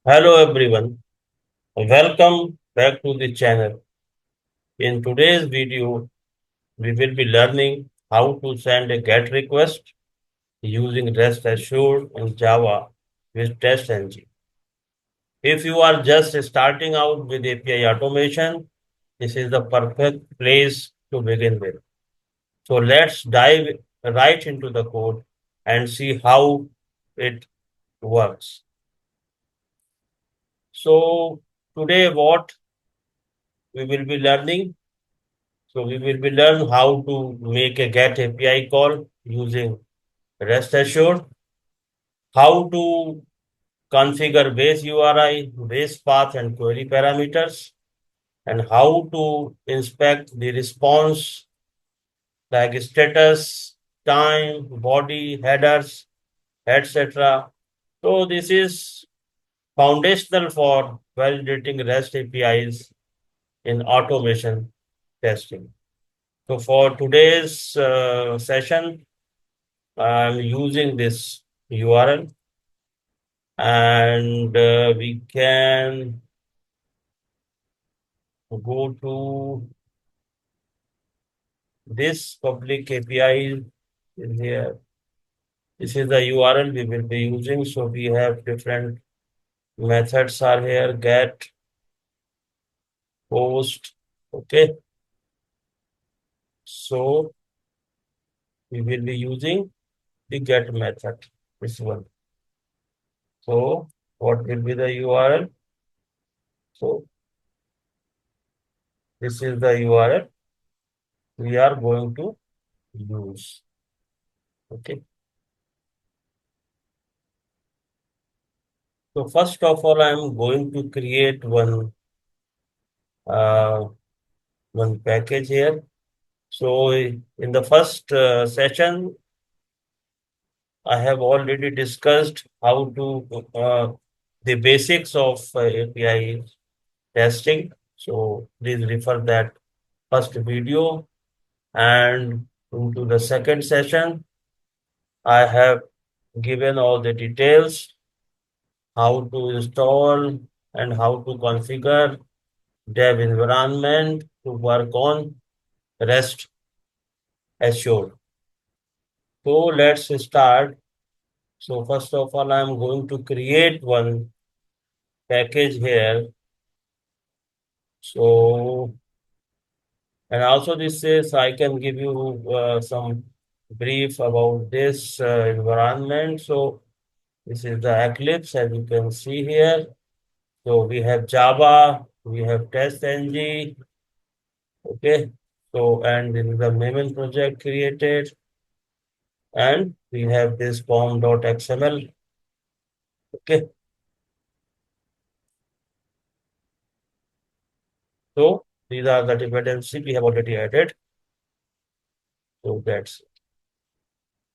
Hello everyone, welcome back to the channel. In today's video, we will be learning how to send a GET request using REST Assured in Java with TestNG. If you are just starting out with API automation, this is the perfect place to begin with. So let's dive right into the code and see how it works. So today what we will be learning. So we will be learn how to make a GET API call using REST Assured, how to configure base URI, base path and query parameters, and how to inspect the response like status, time, body, headers, etc. So this is foundational for validating REST APIs in automation testing. So for today's session, I'm using this URL and we can go to this public API in here. This is the URL we will be using. So we have different methods are here, get, post. Okay. So we will be using the get method, this one. So what will be the URL? So this is the URL we are going to use. Okay. So first of all, I'm going to create uh, one package here. So in the first session, I have already discussed how to the basics of API testing. So please refer that first video. And into the second session, I have given all the details, how to install and how to configure dev environment to work on REST assured. So let's start. So first of all, I'm going to create one package here. So, and also this is, I can give you some brief about this environment. So this is the Eclipse as you can see here. So we have Java, we have TestNG. Okay. So, and this is the Maven project created. And we have this form.xml. Okay. So these are the dependency we have already added. So that's it.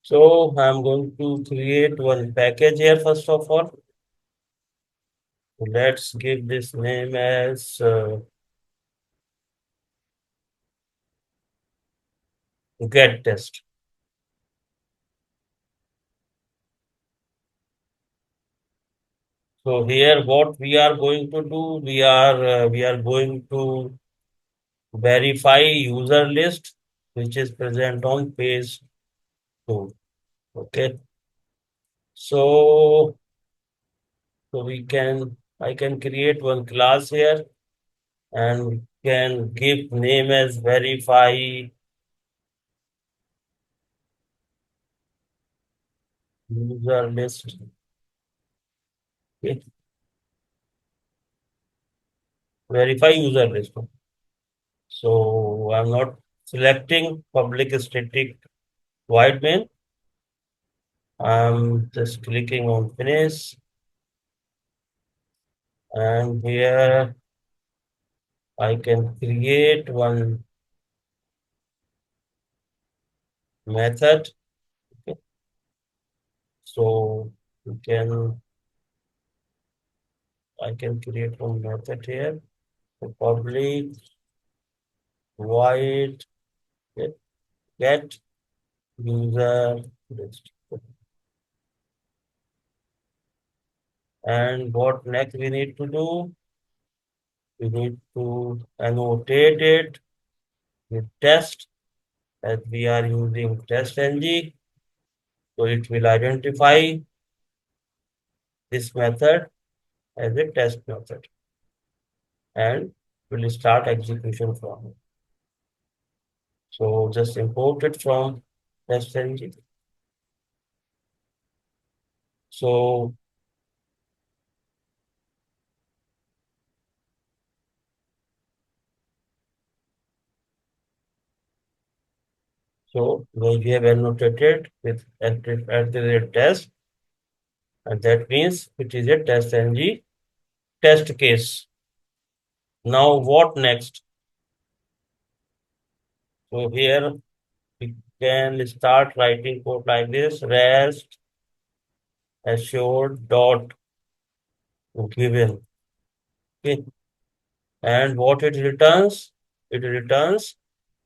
So I'm going to create one package here first of all. Let's give this name as get test. So here what we are going to do, we are going to verify user list which is present on page 2. Okay. So we can I can create one class here and can give name as verify user list. Okay. Verify user list. So I'm not selecting public static void main. I'm just clicking on finish. And here I can create one method. Okay. So you can I can create one method here. So public void get user list. And what next we need to do? We need to annotate it with test, as we are using test_ng. So it will identify this method as a test method and will start execution from it. So just import it from test_ng. So we have annotated with at the test, and that means it is a test_ng test case. Now what next? So here we can start writing code like this: rest assured dot given. Okay. And what it returns? It returns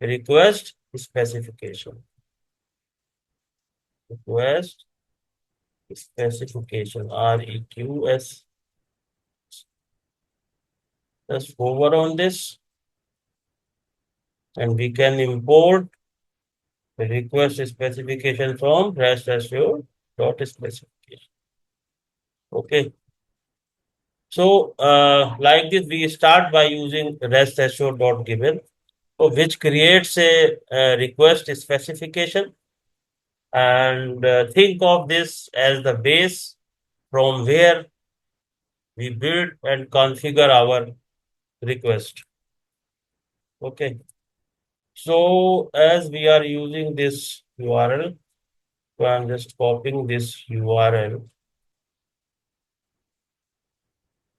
request specification. Request specification, REQS. Just hover on this and we can import the request specification from RestAssured dot specification. Okay. So like this, we start by using RestAssured dot given, so which creates a request specification, and think of this as the base from where we build and configure our request. Okay. So as we are using this URL, so I'm just copying this URL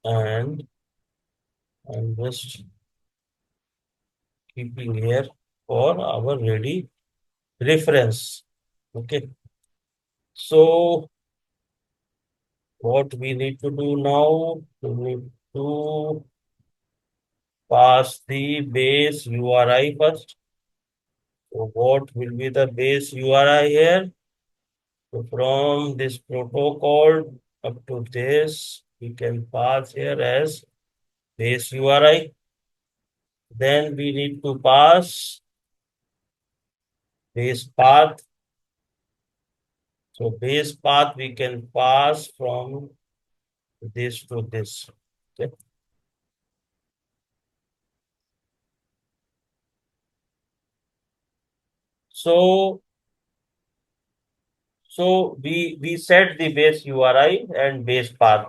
and I'm just keeping here for our ready reference. Okay. So what we need to do now, we need to pass the base URI first. So what will be the base URI here? So from this protocol up to this, we can pass here as base URI. Then we need to pass base path. So base path we can pass from this to this. Okay. So we set the base URI and base path.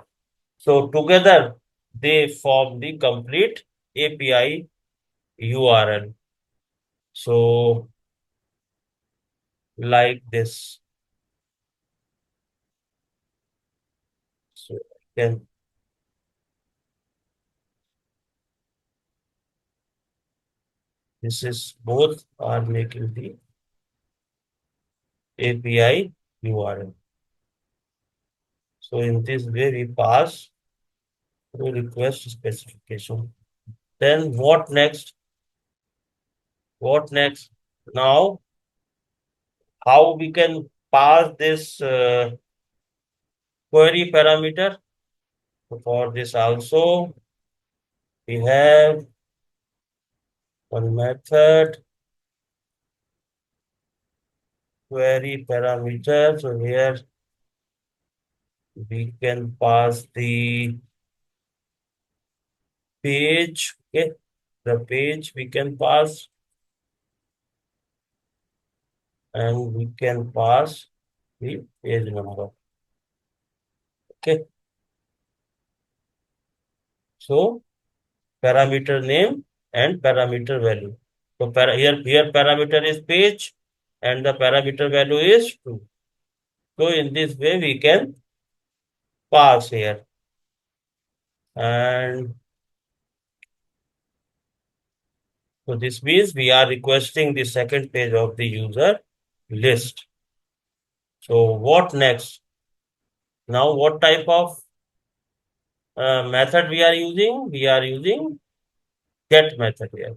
So together they form the complete API URL. So like this. So then this is both are making the API URL. So in this way we pass through request specification. Then what next? What next? Now how we can pass this query parameter? So for this also we have one method query parameter. So here we can pass the page. Okay, the page we can pass, and we can pass the page number. Okay, so parameter name and parameter value. So here parameter is page and the parameter value is 2. So in this way we can pass here. And so this means we are requesting the second page of the user list. So what next? Now what type of method we are using? We are using get method here.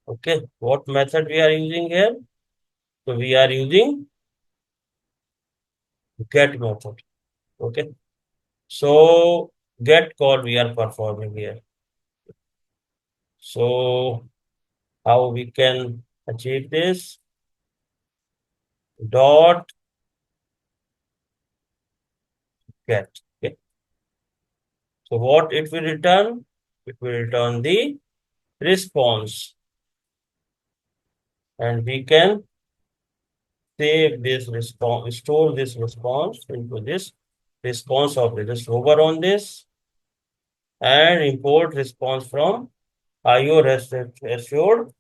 Okay, what method we are using here? So we are using get method. Okay, So get call we are performing here. So how we can achieve this? Dot get. Okay. So what it will return? It will return the response, and we can save this response, store this response into this response object. Just hover on this and import response from IO rest assured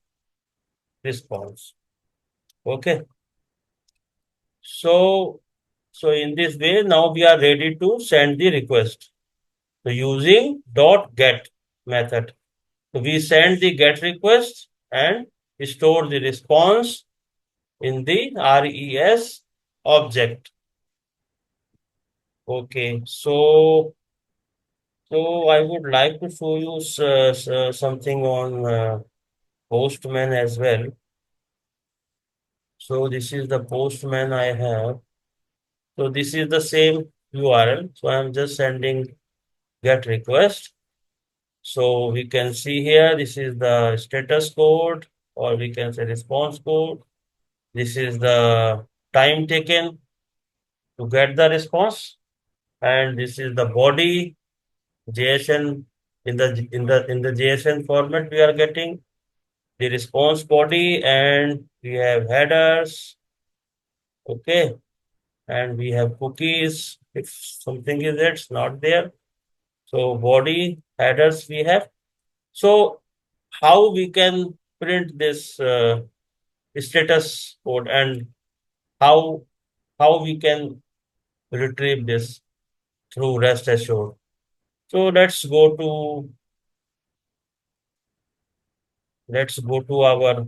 response. Okay. So, so in this way, now we are ready to send the request. So using dot get method. So we send the get request and store the response in the res object. Okay. So I would like to show you something on Postman as well. So this is the Postman I have. So this is the same URL. So I'm just sending get request. So we can see here, this is the status code, or we can say response code. This is the time taken to get the response. And this is the body JSON in the JSON format we are getting the response body, and we have headers. Okay. And we have cookies. If something is it's not there. So body headers we have. So how we can print this status code, and how how we can retrieve this through REST assured. So let's go to our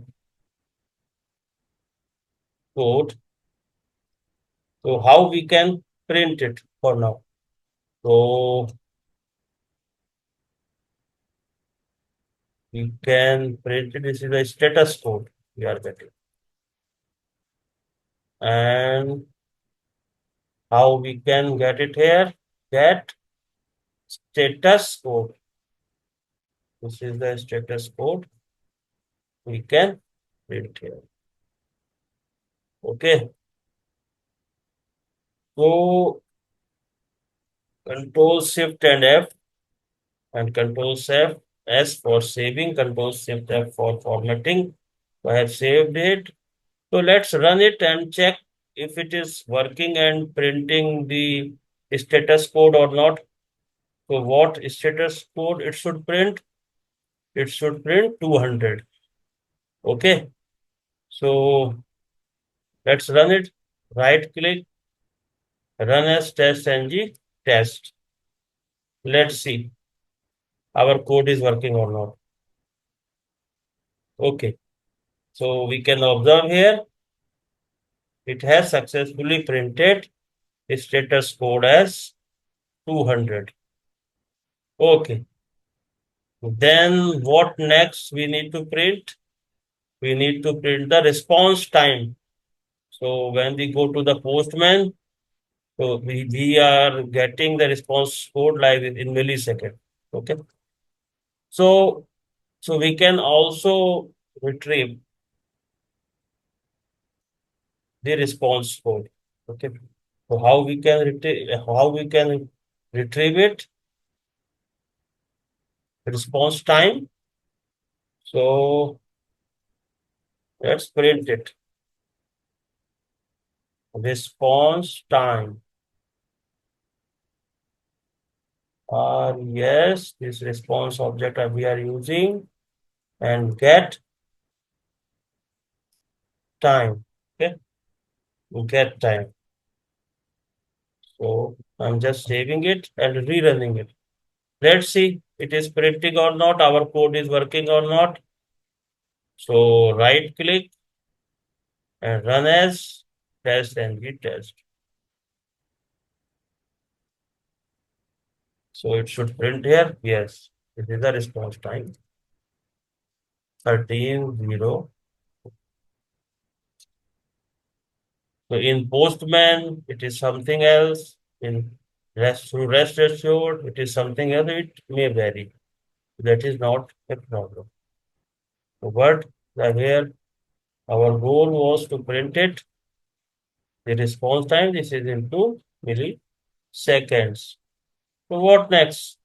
code. So how we can print it for now. So we can print it. This is a status code we are getting. And how we can get it here? Get status code. This is the status code. We can print here. Okay. So Control Shift and F, and Control Shift S for saving, Control Shift F for formatting. So I have saved it. So let's run it and check if it is working and printing the status code or not. So what status code it should print? It should print 200. Okay. So let's run it. Right click, run as test ng test. Let's see our code is working or not. Okay. So we can observe here it has successfully printed status code as 200. Okay. Then what next we need to print? We need to print the response time. So when we go to the postman, so we are getting the response code like in millisecond. Okay. So so we can also retrieve the response code. Okay. So how we can retrieve it? Response time. So let's print it. Response time. Yes, this response object we are using, and get time. Okay, get time. So I'm just saving it and rerunning it. Let's see it is printing or not, our code is working or not. So right click and run as test and git test. So it should print here. Yes, it is the response time. 13:0. So in Postman, it is something else. In Rest assured, it is something else, it may vary. That is not a problem. But here our goal was to print it. The response time, this is into milliseconds. So what next?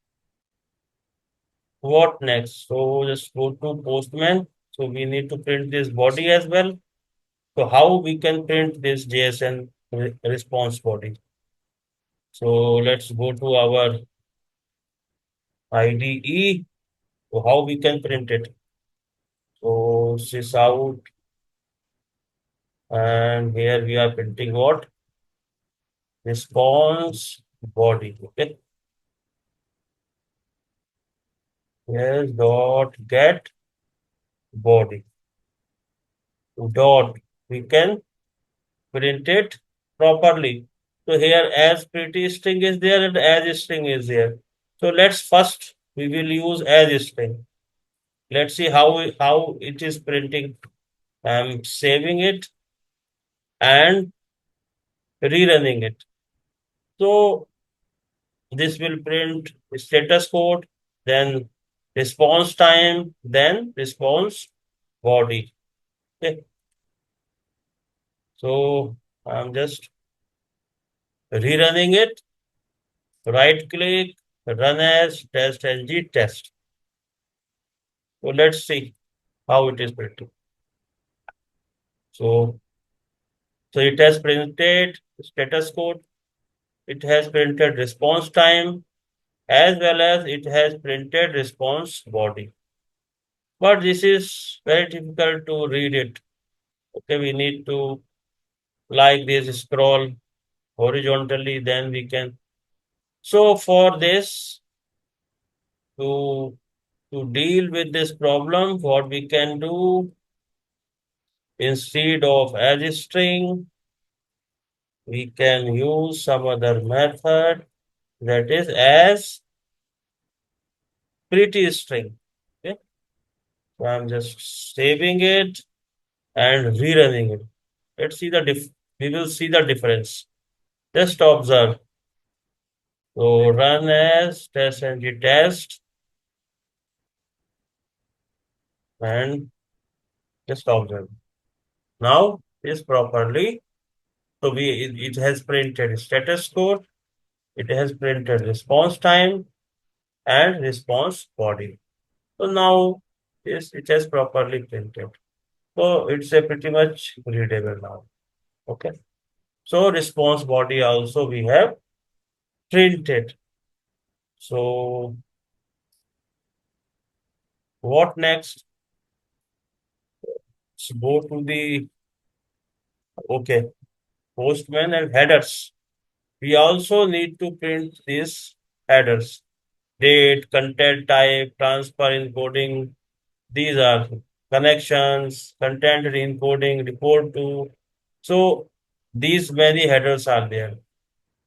What next? So just go to Postman. So we need to print this body as well. So how we can print this JSON response body? So let's go to our IDE. So how we can print it? So sys out, and here we are printing what? Response body. Okay. Yes, dot get body. Dot. We can print it properly. So here as pretty string is there and as string is there. So let's first we will use as string. Let's see how it is printing. I'm saving it and rerunning it. So this will print status code, then response time, then response body. Okay. So I'm just rerunning it. Right click, run as test ng test. So let's see how it is printing. So, so it has printed status code, it has printed response time, as well as it has printed response body. But this is very difficult to read it. Okay, we need to like this scroll horizontally, then we can. So for this, to to deal with this problem, what we can do instead of as string, we can use some other method that is as pretty string. Okay, so I'm just saving it and rerunning it. Let's see the we will see the difference. Just observe. So run as test and test and just observe. Now is properly. So it has printed status code, it has printed response time and response body. So now yes, it has properly printed. So it's a pretty much readable now. Okay. So response body also we have printed. So what next? Let's go to the okay postman and headers. We also need to print these headers. Date, content type, transfer encoding. These are connections, content encoding, report to. So these many headers are there.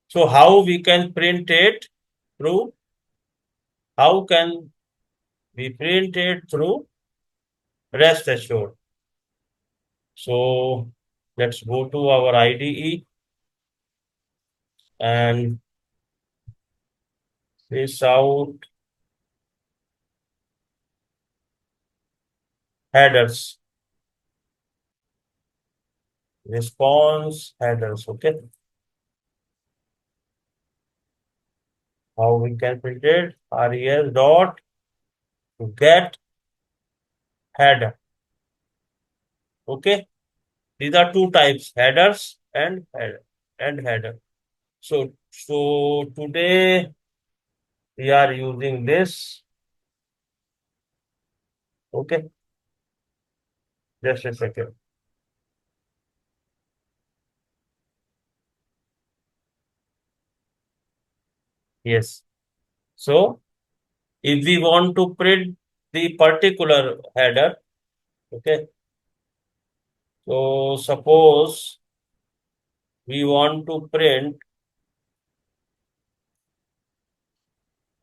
So how we can print it through? How can we print it through rest assured? So let's go to our IDE and this out headers, response headers. Okay, how we can print it? Res dot get header. Okay, these are two types: headers and header. So today we are using this. Okay, just a second. Yes. So if we want to print the particular header, okay. So suppose we want to print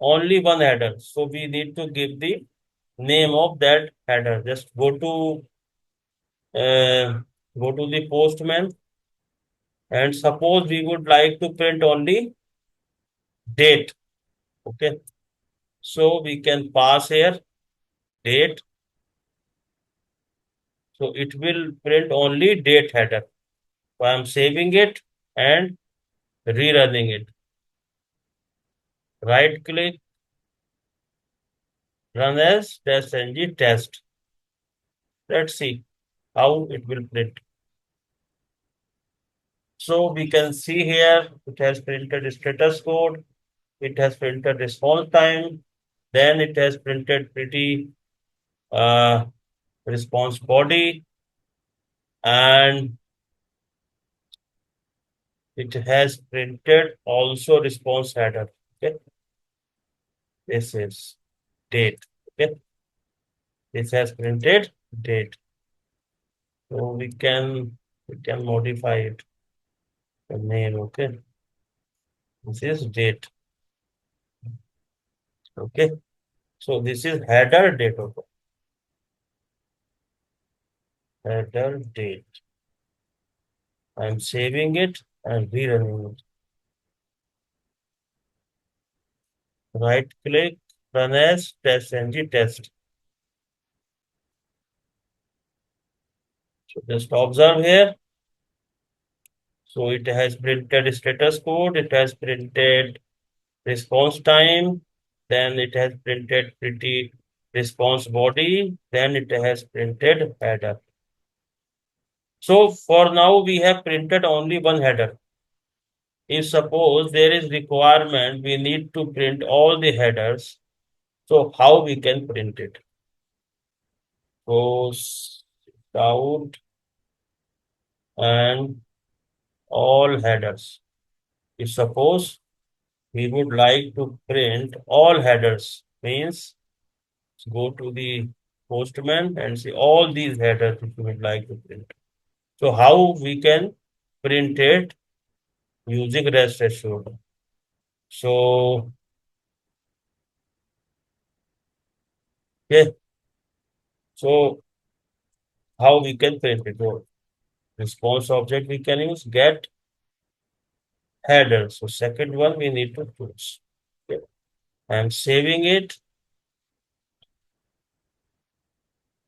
only one header. So we need to give the name of that header. Just uh, go to the postman and suppose we would like to print only date. Okay. So we can pass here date. So it will print only date header. So I'm saving it and rerunning it. Right click, run as test test. Let's see how it will print. So we can see here it has printed status code, it has printed response time, then it has printed pretty uh, response body, and it has printed also response header. Okay, this is date. Okay, this has printed date. So we can modify it the name. Okay, this is date. Okay, so this is header date. Okay, header date. I'm saving it and rerunning it. Right click, run as test. So just observe here. So it has printed status code, it has printed response time, then it has printed pretty response body, then it has printed header. So for now we have printed only one header. If suppose there is requirement, we need to print all the headers. So how we can print it? Goes out and all headers. If suppose we would like to print all headers, means go to the postman and see all these headers if you would like to print. So how we can print it using REST assured. So okay, so how we can print it? So response object we can use get header. So second one we need to choose. Okay. I'm saving it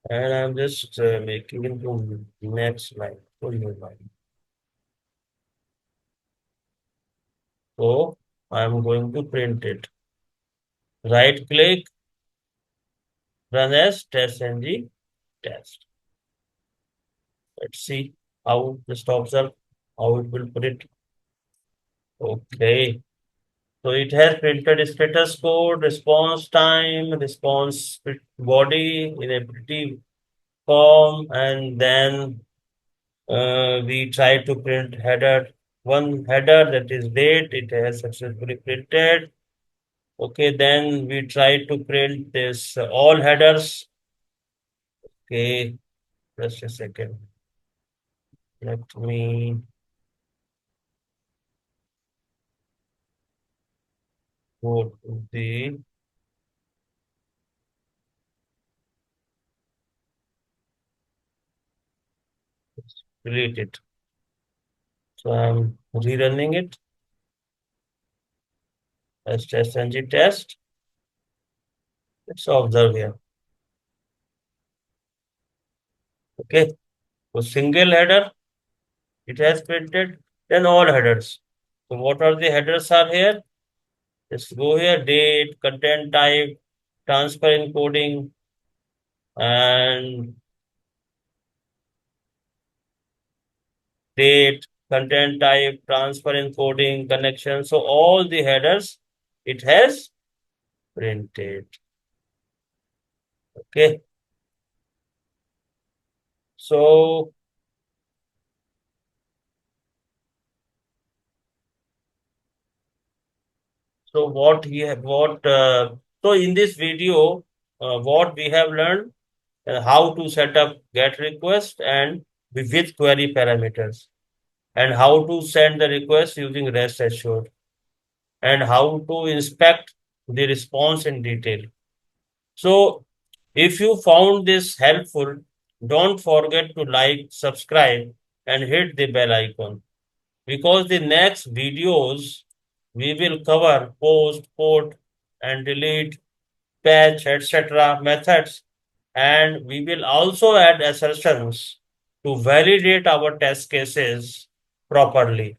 and I'm just making it to next line, full new line. So I'm going to print it. Right click, run as test. Let's see how just observe how it will print. Okay. So it has printed status code, response time, response body in a pretty form, and then we try to print header. One header that is date, it has successfully printed. Okay, then we try to print this all headers. Okay, just a second. Let me go to the delete it. So I'm rerunning it as test. Let's observe here. Okay, so single header it has printed, then all headers. So what are the headers are here? Just go here, date, content type, transfer encoding, and date, content type, transfer encoding, connection. So all the headers it has printed. Okay. So what he have what so in this video what we have learned how to set up GET request and with query parameters, and how to send the request using REST assured, and how to inspect the response in detail. So if you found this helpful, don't forget to like, subscribe, and hit the bell icon, because the next videos We will cover post, put, and delete, patch, etc. methods, and we will also add assertions to validate our test cases properly.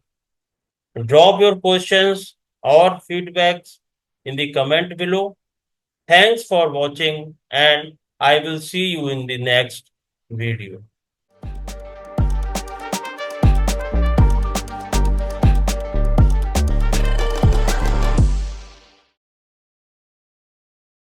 Drop your questions or feedbacks in the comment below. Thanks for watching, and I will see you in the next video.